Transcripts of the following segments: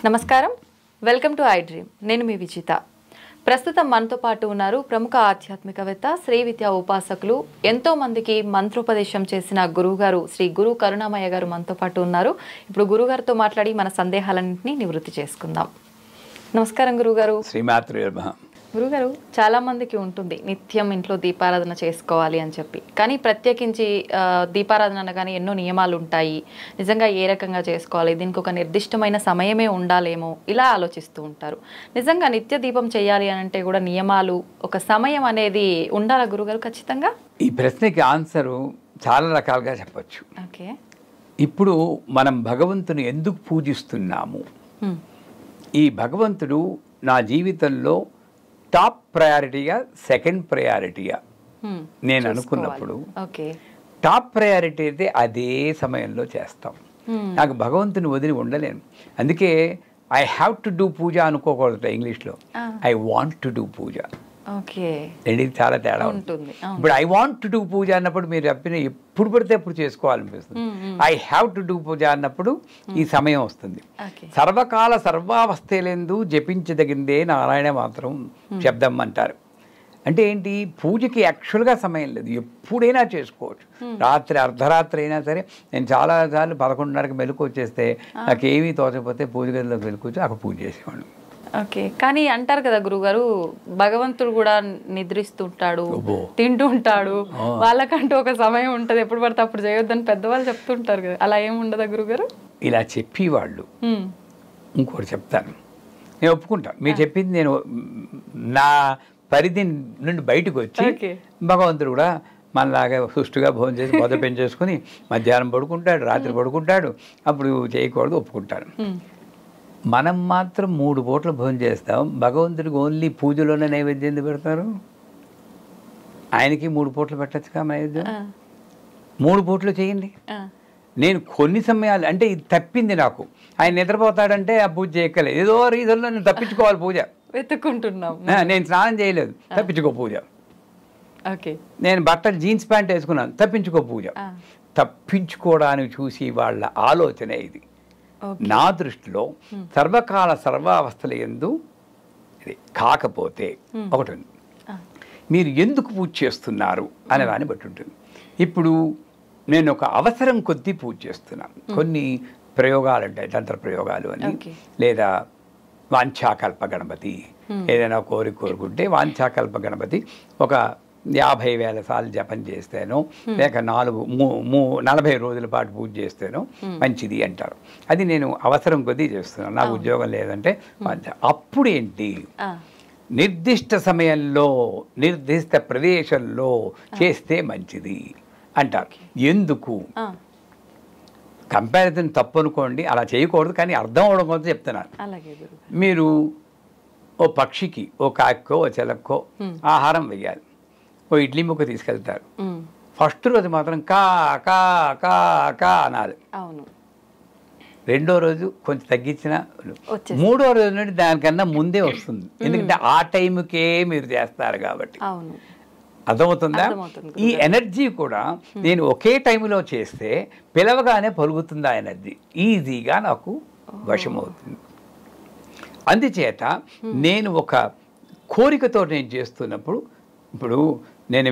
నమస్కారం, welcome to I dream. నేను మీ విజిత. ప్రస్తుతం మనతో పాటు ఉన్నారు ప్రముఖ ఆధ్యాత్మికవేత్త, శ్రీ విద్యా ఉపాసకులు, ఎంతో మందికి మంత్రోపదేశం చేసిన గురువుగారు శ్రీ గురు కరుణామయ్య గారు మనతో పాటు ఉన్నారు. ఇప్పుడు గురుగారితో మాట్లాడి మన సందేహాలన్నింటినీ నివృత్తి చేసుకుందాం. నమస్కారం గురుగారు. శ్రీమాత్రే నమః. గురుగారు, చాలా మందికి ఉంటుంది నిత్యం ఇంట్లో దీపారాధన చేసుకోవాలి అని చెప్పి, కానీ ప్రత్యేకించి దీపారాధన అనగానే ఎన్నో నియమాలు ఉంటాయి. నిజంగా ఏ రకంగా చేసుకోవాలి, దీనికి ఒక నిర్దిష్టమైన సమయమే ఉండాలేమో ఇలా ఆలోచిస్తూ ఉంటారు. నిజంగా నిత్య దీపం చేయాలి అని అంటే కూడా నియమాలు, ఒక సమయం అనేది ఉండాలా గురుగారు ఖచ్చితంగా? ఈ ప్రశ్నకి ఆన్సరు చాలా రకాలుగా చెప్పచ్చు. ఓకే. ఇప్పుడు మనం భగవంతుని ఎందుకు పూజిస్తున్నాము? ఈ భగవంతుడు నా జీవితంలో టాప్ ప్రయారిటీగా, సెకండ్ ప్రయారిటీగా నేను అనుకున్నప్పుడు, టాప్ ప్రయారిటీ అయితే అదే సమయంలో చేస్తాం. నాకు భగవంతుని వదిలి ఉండలేను. అందుకే ఐ హ్యావ్ టు డూ పూజ అనుకోకూడదు ఇంగ్లీష్లో. ఐ వాంట్ టు డూ పూజ. రెండింటికి చాలా తేడా ఉంటుంది. ఇప్పుడు ఐ వాంట్ టు డూ పూజ అన్నప్పుడు మీరు చెప్పిన ఎప్పుడు పడితే ఎప్పుడు చేసుకోవాలనిపిస్తుంది. ఐ హ్యావ్ టు డూ పూజ అన్నప్పుడు ఈ సమయం వస్తుంది. సర్వకాల సర్వావస్థలందు జపించదగిందే నారాయణ మాత్రం శబ్దం అంటారు. అంటే ఏంటి? పూజకి యాక్చువల్గా సమయం లేదు, ఎప్పుడైనా చేసుకోవచ్చు. రాత్రి అర్ధరాత్రి అయినా సరే. నేను చాలాసార్లు 11:30కి మెలకు వచ్చేస్తే నాకేమీ తోచకపోతే పూజ గదిలోకి వెళ్ళుకొచ్చి అక్కడ పూజ చేసేవాడు. ఓకే. కానీ అంటారు కదా గురుగారు, భగవంతుడు కూడా నిద్రిస్తుంటాడు, తింటూ ఉంటాడు, వాళ్ళకంటూ ఒక సమయం ఉంటుంది, ఎప్పుడు పడితే అప్పుడు చేయొద్దని పెద్దవాళ్ళు చెప్తుంటారు కదా, అలా ఏమి ఉండదా గురుగారు? ఇలా చెప్పేవాళ్ళు. ఇంకోటి చెప్తాను, నేను ఒప్పుకుంటాను మీరు చెప్పింది. నేను నా పరిధి నుండి బయటకు వచ్చి భగవంతుడు కూడా మనలాగా సుష్టిగా భోజనం చేసి బొద పెంచేసుకుని మధ్యాహ్నం పడుకుంటాడు, రాత్రి పడుకుంటాడు, అప్పుడు చేయకూడదు, ఒప్పుకుంటాను. మనం మాత్రం 3 పూటలు భోజనం చేస్తాం. భగవంతుడికి ఓన్లీ పూజలోనే నైవేద్యం ఎందుకు పెడతారు? ఆయనకి 3 పూటలు పెట్టచ్చుగా నైవేద్యం. 3 పూటలు చేయండి. నేను కొన్ని సమయాలు అంటే ఇది తప్పింది నాకు. ఆయన నిద్రపోతాడంటే ఆ పూజ చేయక్కలేదు, ఏదో రీజన్లో నేను తప్పించుకోవాలి పూజ. వెతుక్కుంటున్నాం. నేను స్నానం చేయలేదు, తప్పించుకో పూజ. నేను బట్టలు జీన్స్ ప్యాంట్ వేసుకున్నాను, తప్పించుకో పూజ. తప్పించుకోవడానికి చూసి వాళ్ళ ఆలోచన ఇది. నా దృష్టిలో సర్వకాల సర్వావస్థల యందు ఇది కాకపోతే ఒకటి ఉంది, మీరు ఎందుకు పూజ చేస్తున్నారు అనే దాన్ని బట్టి ఉంటుంది. ఇప్పుడు నేను ఒక అవసరం కొద్దీ పూజ చేస్తున్నాను. కొన్ని ప్రయోగాలు ఉంటాయి, తంత్ర ప్రయోగాలు అని, లేదా వాంఛాకల్ప గణపతి, ఏదైనా కోరిక కోరుకుంటే వాంఛాకల్ప గణపతి ఒక 50,000 సార్లు జపం చేస్తేనో, లేక 40 రోజుల పాటు పూజ చేస్తేనో మంచిది అంటారు. అది నేను అవసరం కొద్దీ చేస్తున్నాను, నాకు ఉద్యోగం లేదంటే. అప్పుడు ఏంటి, నిర్దిష్ట సమయంలో నిర్దిష్ట ప్రదేశంలో చేస్తే మంచిది అంటారు. ఎందుకు? కంపారిజన్ తప్పు అనుకోండి, అలా చేయకూడదు, కానీ అర్థం అవడం కోసం చెప్తున్నాను. మీరు ఓ పక్షికి, ఓ కాక్కో ఓ చిలక్కో ఆహారం వేయాలి. ఓ ఇడ్లీ ముక్క తీసుకెళ్తారు. ఫస్ట్ రోజు మాత్రం కా కా కా కా అనాలి. రెండో రోజు కొంచెం తగ్గించిన, మూడో రోజు నుండి దానికన్నా ముందే వస్తుంది. ఎందుకంటే ఆ టైంకే మీరు చేస్తారు కాబట్టి. అర్థమవుతుందా? ఈ ఎనర్జీ కూడా నేను ఒకే టైంలో చేస్తే పిలవగానే పలుకుతుంది ఆ ఎనర్జీ, ఈజీగా నాకు వశమవుతుంది. అందుచేత నేను ఒక కోరికతో నేను చేస్తున్నప్పుడు, ఇప్పుడు నేను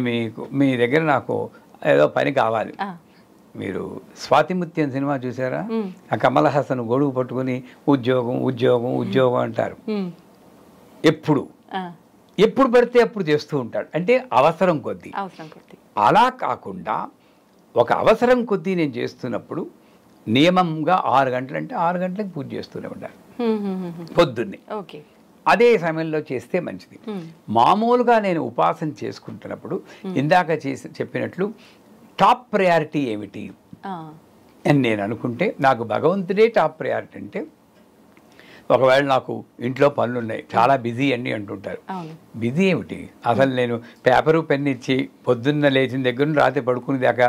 మీ దగ్గర నాకు ఏదో పని కావాలి. మీరు స్వాతిముత్యం సినిమా చూసారా? ఆ కమల్ హాసన్ గొడుగు పట్టుకుని ఉద్యోగం ఉద్యోగం ఉద్యోగం అంటారు. ఎప్పుడు పడితే అప్పుడు చేస్తూ ఉంటాడు. అంటే అవసరం కొద్దీ. అలా కాకుండా ఒక అవసరం కొద్దీ నేను చేస్తున్నప్పుడు నియమంగా 6 గంటలు అంటే 6 గంటలకు పూజ చేస్తూనే ఉండాలి పొద్దున్నే. అదే సమయంలో చేస్తే మంచిది. మామూలుగా నేను ఉపాసన చేసుకుంటున్నప్పుడు ఇందాక చెప్పినట్లు టాప్ ప్రయారిటీ ఏమిటి అని నేను అనుకుంటే, నాకు భగవంతుడే టాప్ ప్రయారిటీ. అంటే ఒకవేళ నాకు ఇంట్లో పనులు ఉన్నాయి, చాలా బిజీ అన్నీ అంటుంటారు. బిజీ ఏమిటి? అసలు నేను పేపరు పెన్ ఇచ్చి పొద్దున్న లేచిన దగ్గర నుండి రాత్రి పడుకునే దాకా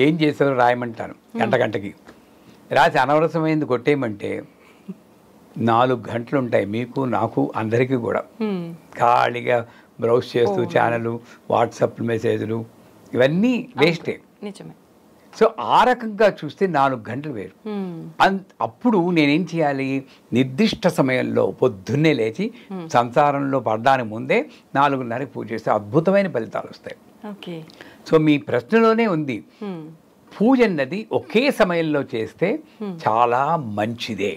ఏం చేసారో రాయమంటాను. గంటకి రాసి అనవసరమైంది కొట్టేయమంటే 4 గంటలు ఉంటాయి, మీకు నాకు అందరికీ కూడా. ఖాళీగా బ్రౌజ్ చేస్తూ ఛానల్, వాట్సాప్ మెసేజ్లు, ఇవన్నీ వేస్టే. సో ఆ రకంగా చూస్తే 4 గంటలు వేరు. అప్పుడు నేనేం చేయాలి, నిర్దిష్ట సమయంలో పొద్దున్నే లేచి సంసారంలో పడడానికి ముందే 4:30కి పూజ చేస్తే అద్భుతమైన ఫలితాలు వస్తాయి. సో మీ ప్రశ్నలోనే ఉంది, పూజ అన్నది ఒకే సమయంలో చేస్తే చాలా మంచిదే.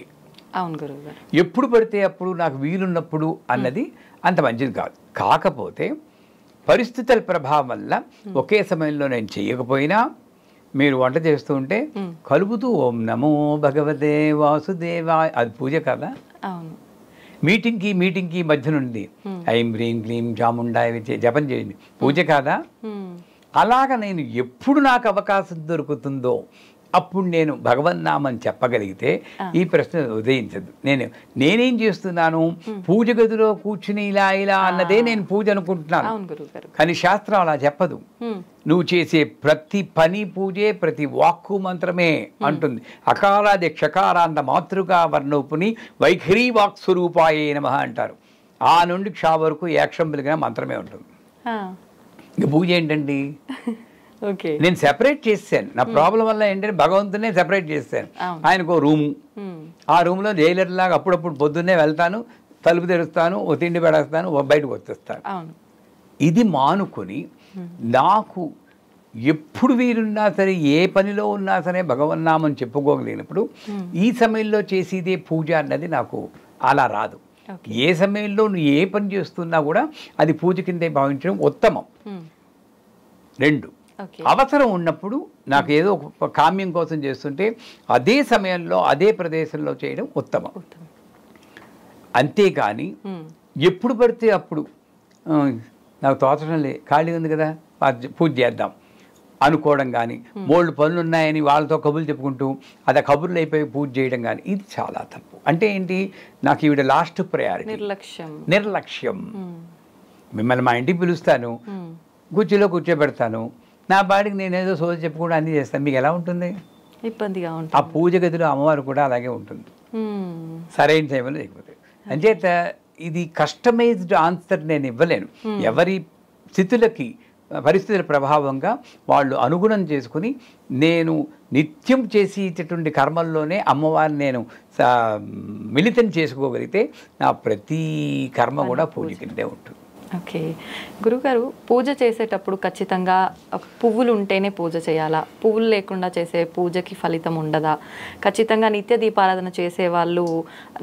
అవును గురువుగారు. ఎప్పుడు పడితే అప్పుడు నాకు వీలున్నప్పుడు అన్నది అంత మంచిది కాదు. కాకపోతే పరిస్థితుల ప్రభావం వల్ల ఒకే సమయంలో నేను చేయకపోయినా మీరు వంట చేస్తూ ఉంటే కలుపుతూ ఓం నమో భగవతే వాసుదేవాయ, అది పూజ కదా. అవును. మీటింగ్కి మధ్య నుండి ఐం హ్రీం క్లీం చాముండాయ జపం చేయండి, పూజ కాదా. అలాగ నేను ఎప్పుడు నాకు అవకాశం దొరుకుతుందో అప్పుడు నేను భగవన్నామని చెప్పగలిగితే ఈ ప్రశ్న ఉదయించదు. నేనేం చేస్తున్నాను, పూజ గదిలో కూర్చుని ఇలా అన్నదే నేను పూజ అనుకుంటున్నాను. కానీ శాస్త్రం అలా చెప్పదు. నువ్వు చేసే ప్రతి పని పూజే, ప్రతి వాక్కు మంత్రమే అంటుంది. అకారాది క్షకారాంత మాతృకా వర్ణోపుని వైఖరీ వాక్ స్వరూపాయే నమః అంటారు. ఆ నుండి క్ష వరకు ఏక్షంబులుగా మంత్రమే ఉంటుంది. ఇంక పూజ ఏంటండి. నేను సెపరేట్ చేశాను. నా ప్రాబ్లం వల్ల ఏంటంటే భగవంతునే సెపరేట్ చేశాను. ఆయనకు రూము, ఆ రూమ్లో జైలర్ లాగా అప్పుడప్పుడు పొద్దున్నే వెళ్తాను, తలుపు తెరుస్తాను, ఓ తిండి పెడేస్తాను, బయటకు వచ్చేస్తాను. ఇది మానుకొని నాకు ఎప్పుడు వీరున్నా సరే, ఏ పనిలో ఉన్నా సరే భగవన్నామని చెప్పుకోగలిగినప్పుడు ఈ సమయంలో చేసేదే పూజ అన్నది నాకు అలా రాదు. ఏ సమయంలో నువ్వు ఏ పని చేస్తున్నా కూడా అది పూజ కిందే భావించడం ఉత్తమం. 2, అవసరం ఉన్నప్పుడు నాకు ఏదో ఒక కామ్యం కోసం చేస్తుంటే అదే సమయంలో అదే ప్రదేశంలో చేయడం ఉత్తమం. అంతేకాని ఎప్పుడు పడితే అప్పుడు నాకు తోచడం లే, ఖాళీ ఉంది కదా పూజ చేద్దాం అనుకోవడం కానీ, బోల్డ్ పనులు ఉన్నాయని వాళ్ళతో కబుర్లు చెప్పుకుంటూ అది ఆ కబుర్లు అయిపోయి పూజ చేయడం కానీ, ఇది చాలా తప్పు. అంటే ఏంటి, నాకు ఈవిడ లాస్ట్ ప్రయారిటీ, నిర్లక్ష్యం. మిమ్మల్ని మా ఇంటికి పిలుస్తాను, కుర్చీలో కూర్చోబెడతాను, నా బాడికి నేనేదో సోది చెప్పుకోవడం అన్నీ చేస్తాను, మీకు ఎలా ఉంటుంది, ఇబ్బందిగా ఉంటుంది. ఆ పూజ గదిలో అమ్మవారు కూడా అలాగే ఉంటుంది, సరైన టైంలో లేకపోతే. అంచేత ఇది కస్టమైజ్డ్ ఆన్సర్ నేను ఇవ్వలేను. ఎవరి స్థితులకి పరిస్థితుల ప్రభావంగా వాళ్ళు అనుగుణం చేసుకుని నేను నిత్యం చేసేటటువంటి కర్మల్లోనే అమ్మవారిని నేను మిళితం చేసుకోగలిగితే నా ప్రతి కర్మ కూడా పూజ కిందే ఉంటుంది. ఓకే గురుగారు, పూజ చేసేటప్పుడు ఖచ్చితంగా పువ్వులు ఉంటేనే పూజ చేయాలా, పువ్వులు లేకుండా చేసే పూజకి ఫలితం ఉండదా, ఖచ్చితంగా నిత్య దీపారాధన చేసే వాళ్ళు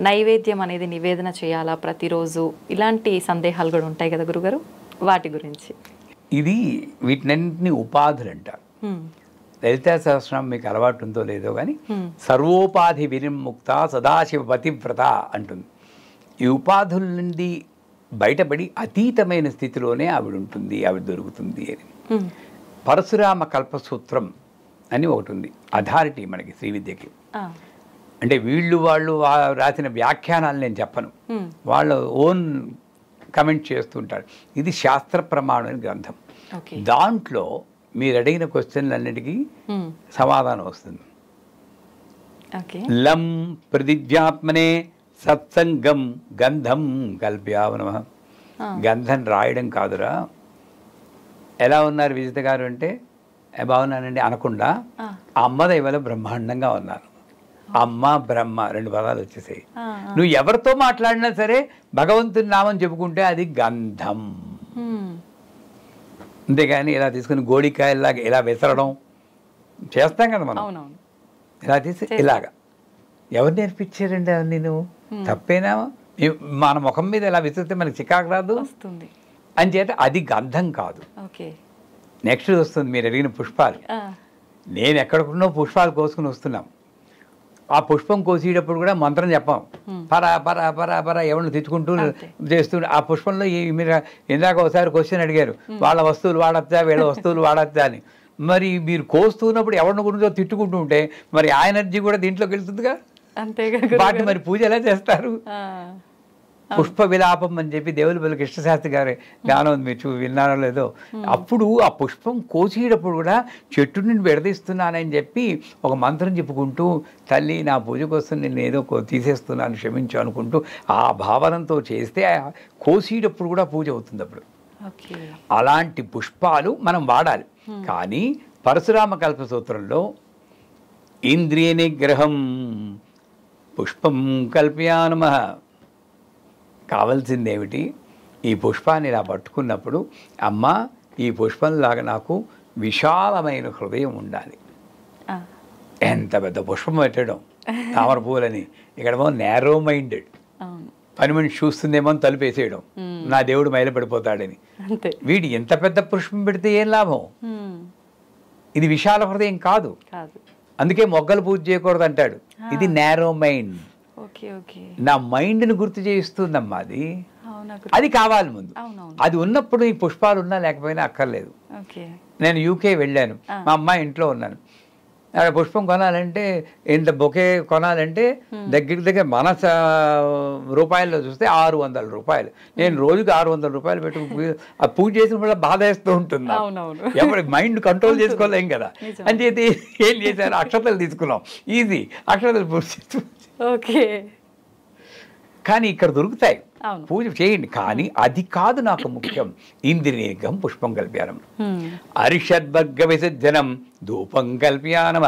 నైవేద్యం అనేది నివేదన చేయాలా ప్రతిరోజు, ఇలాంటి సందేహాలు కూడా ఉంటాయి కదా గురుగారు, వాటి గురించి. ఇది వీటినన్నింటినీ ఉపాధులు అంటారు. లలితా సహస్రనామం మీకు అలవాటు ఉందో లేదో కానీ సర్వోపాధి వినిర్ముక్త సదాశివ పతివ్రత అంటుంది. ఈ ఉపాధుల నుండి బయటపడి అతీతమైన స్థితిలోనే ఆవిడ ఉంటుంది, ఆవిడ దొరుకుతుంది అని. పరశురామ కల్పసూత్రం అని ఒకటి ఉంది, అథారిటీ మనకి శ్రీ విద్యకి. అంటే వాళ్ళు రాసిన వ్యాఖ్యానాలు నేను చెప్పను, వాళ్ళ ఓన్ కమెంట్ చేస్తుంటారు. ఇది శాస్త్ర ప్రమాణమైన గ్రంథం. దాంట్లో మీరు అడిగిన క్వశ్చన్లన్నిటికీ సమాధానం వస్తుంది. లం ప్రతిజ్ఞాత్మనే సత్సంగం గంధం కల్ప్యావనమ. గంధం రాయడం కాదురా. ఎలా ఉన్నారు విజిత గారు అంటే బాగున్నానండి అనకుండా అమ్మ దైవలో బ్రహ్మాండంగా ఉన్నాను. అమ్మ బ్రహ్మ 2 పదాలు వచ్చేసాయి. నువ్వు ఎవరితో మాట్లాడినా సరే భగవంతుని నామం చెప్పుకుంటే అది గంధం. అంతేగాని ఇలా తీసుకుని గోడికాయలాగా ఇలా విసరడం చేస్తాం కదా మనం, ఇలా తీసి ఇలాగా ఎవరు నేర్పించారండి అవన్నీ? నువ్వు తప్పేనా? మన ముఖం మీద ఇలా విసిరితే మనకి చికాకు రాదు అని చేత అది గంధం కాదు. నెక్స్ట్ వస్తుంది మీరు అడిగిన పుష్పాలు. నేను ఎక్కడికున్నో పుష్పాలు కోసుకుని వస్తున్నాం. ఆ పుష్పం కోసేటప్పుడు కూడా మంత్రం చెప్పాం, పరా పరా పరా పరా ఎవరిని తిట్టుకుంటూ చేస్తూ. ఆ పుష్పంలో మీరు ఇందాక ఒకసారి క్వశ్చన్ అడిగారు, వాళ్ళ వస్తువులు వాడచ్చా వీళ్ళ వస్తువులు వాడచ్చా అని. మరి మీరు కోస్తున్నప్పుడు ఎవరిని గురించో తిట్టుకుంటూ ఉంటే మరి ఆ ఎనర్జీ కూడా దీంట్లోకి వెళ్తుందిగా. వాటిని మరి పూజ ఎలా చేస్తారు? పుష్ప విలాపం అని చెప్పి దేవులపల్లి కృష్ణశాస్త్రి గారి గానం మీరు విన్నారో లేదో. అప్పుడు ఆ పుష్పం కోసేటప్పుడు కూడా చెట్టు నుండి విడదీస్తున్నానని చెప్పి ఒక మంత్రం చెప్పుకుంటూ, తల్లి నా పూజకు వస్తుంది, నేను ఏదో తీసేస్తున్నాను క్షమించు అనుకుంటూ ఆ భావనతో చేస్తే కోసేటప్పుడు కూడా పూజ అవుతుంది. అప్పుడు అలాంటి పుష్పాలు మనం వాడాలి. కానీ పరశురామ కల్పసూత్రంలో ఇంద్రియ నిగ్రహం పుష్పం కల్పయానమః. కావాల్సిందేమిటి? ఈ పుష్పాన్ని ఇలా పట్టుకున్నప్పుడు అమ్మ ఈ పుష్పంలాగా నాకు విశాలమైన హృదయం ఉండాలి. ఎంత పెద్ద పుష్పం పెట్టడం తామర పూలని, ఇక్కడేమో నేరో మైండెడ్, పని మనిషి చూస్తుందేమో అని తలుపేసేయడం, నా దేవుడు మైలపడిపోతాడని. వీడు ఎంత పెద్ద పుష్పం పెడితే ఏం లాభం? ఇది విశాల హృదయం కాదు. అందుకే మొగ్గలు పూజ చేయకూడదు అంటాడు. ఇది నేరో మైండ్. నా మైండ్ని గుర్తు చేయిస్తుందమ్మా అది. అది కావాలి ముందు. అది ఉన్నప్పుడు ఈ పుష్పాలు ఉన్నా లేకపోయినా అక్కర్లేదు. నేను యూకే వెళ్ళాను, మా అమ్మాయి ఇంట్లో ఉన్నాను. అక్కడ పుష్పం కొనాలంటే, ఇంత బొకే కొనాలంటే దగ్గర మన రూపాయల్లో చూస్తే 600 రూపాయలు. నేను రోజుకి 600 రూపాయలు పెట్టి ఆ పూజ చేసినప్పుడు బాధ వేస్తూ ఉంటుంది. ఎవరి మైండ్ కంట్రోల్ చేసుకోలేం కదా అని చెప్పి ఏం చేశారు, అక్షతలు తీసుకున్నాం. ఈజీ, అక్షతలు పూజ చేస్తూ. కానీ ఇక్కడ దొరుకుతాయి, పూజ చేయండి. కానీ అది కాదు నాకు ముఖ్యం. ఇంద్రియనిగ్రహం పుష్పం కల్ప్యానం, అరిషద్వర్గ విసర్జనం ధూపం కల్ప్యానమ.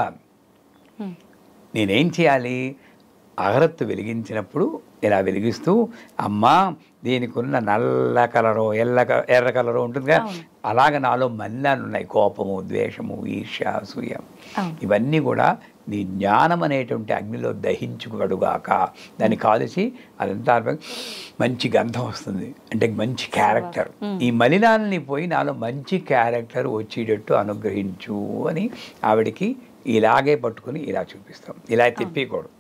నేనేం చేయాలి? అగరత్తు వెలిగించినప్పుడు ఇలా వెలిగిస్తూ, అమ్మా దీనికి ఉన్న నల్ల కలరు ఎర్ర కలరు ఉంటుంది కదా, అలాగ నాలో మలినాలు ఉన్నాయి, కోపము, ద్వేషము, ఈర్ష్య, అసూయ, ఇవన్నీ కూడా నీ జ్ఞానం అనేటువంటి అగ్నిలో దహించుకడుగాక. దాన్ని కాల్చి అదంతా మంచి గంధం వస్తుంది, అంటే మంచి క్యారెక్టర్. ఈ మలినాలని పోయి నాలో మంచి క్యారెక్టర్ వచ్చేటట్టు అనుగ్రహించు అని ఆవిడికి ఇలాగే పట్టుకుని ఇలా చూపిస్తాం. ఇలా తిప్పకూడదు.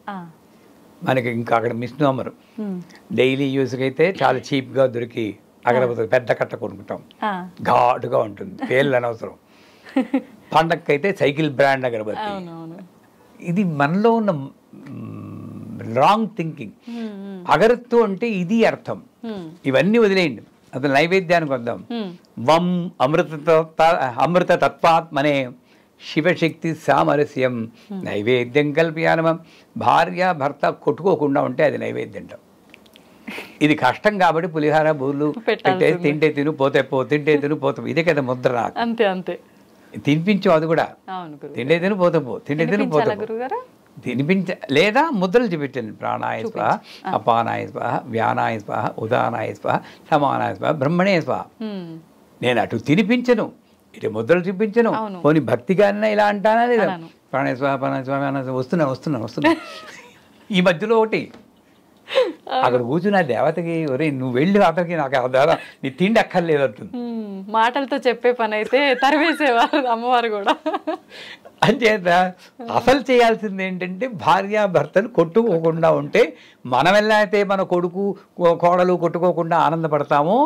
మనకి ఇంకా అక్కడ మిస్నోమర్ డైలీ యూస్కి అయితే చాలా చీప్గా దొరికి అగరబత్తులు పెద్ద కట్ట కొనుక్కుంటాం, ఘాటుగా ఉంటుంది, పేర్లు అనవసరం. పండగకైతే సైకిల్ బ్రాండ్ అగరబత్తి. ఇది మనలో ఉన్న రాంగ్ థింకింగ్. అగరత్తు అంటే ఇది అర్థం. ఇవన్నీ వదిలేయండి, అసలు నైవేద్యానికి వద్దాం. వం అమృత తత్వాత్మనే శివశక్తి సామరస్యం నైవేద్యం కల్ప్యానమం. భార్య భర్త కొట్టుకోకుండా ఉంటే అది నైవేద్యం. ఇది కష్టం కాబట్టి పులిహార బూర్లు పెట్టే, తింటే తిను పోతే పో, తింటే తిను పోతే, ఇదే కదా ముద్ర. నాకు అంతే అంతే తినిపించు, అది కూడా తిండే తిను పోతే పో, తిండే తిను పోతే తినిపించ, లేదా ముద్రలు చూపించండి. ప్రాణాయ స్వాహ, అపానాయ స్వాహ, వ్యానాయ స్వాహ, ఉదానాయ స్వాహ, సమానాయ స్వాహ, బ్రహ్మణే స్వాహ. నేను అటు తినిపించను, ఇటు ముద్రలు చూపించను. పోనీ భక్తిగానే ఇలా అంటానా లేదా? ప్రాణాయ స్వాహ, అపానాయ స్వాహ, వస్తున్నా. ఈ మధ్యలో ఒకటి అక్కడ కూర్చున్న దేవతకి, ఒరే నువ్వు వెళ్ళి అతనికి నాకు ద్వారా నీ తిండి అక్కర్లేదు అంటుంది. మాటలతో చెప్పే పని అయితే తరివేసేవారు అమ్మవారు కూడా. అంచేత అసలు చేయాల్సింది ఏంటంటే భార్యాభర్తలు కొట్టుకోకుండా ఉంటే, మనం ఎలా అయితే మన కొడుకు కోడలు కొట్టుకోకుండా ఆనందపడతామో,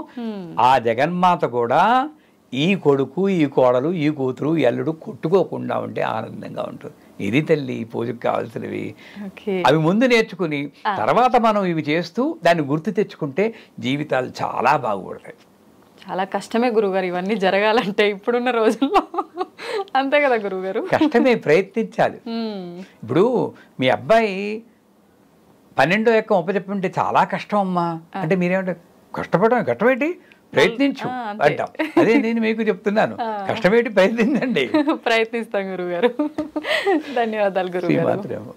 ఆ జగన్మాత కూడా ఈ కొడుకు, ఈ కోడలు, ఈ కూతురు, ఈ అల్లుడు కొట్టుకోకుండా ఉంటే ఆనందంగా ఉంటుంది. ఇది తల్లి పూజకు కావాల్సినవి. అవి ముందు నేర్చుకుని తర్వాత మనం ఇవి చేస్తూ దాన్ని గుర్తు తెచ్చుకుంటే జీవితాలు చాలా బాగుపడతాయి. చాలా కష్టమే గురుగారు ఇవన్నీ జరగాలంటే ఇప్పుడున్న రోజుల్లో. అంతే కదా గురుగారు? కష్టమే, ప్రయత్నించాలి. ఇప్పుడు మీ అబ్బాయి 12వ ఎక్కం ఒప్పచెప్పుంటే చాలా కష్టం అమ్మా అంటే మీరేమంటారు? కష్టపడడం కష్టమేంటి, ప్రయత్నించు అంటాం. అదే నేను మీకు చెప్తున్నాను, కష్టమేంటి, ప్రయత్నించండి. ప్రయత్నిస్తాం గురుగారు. ధన్యవాదాలు గురుగారు.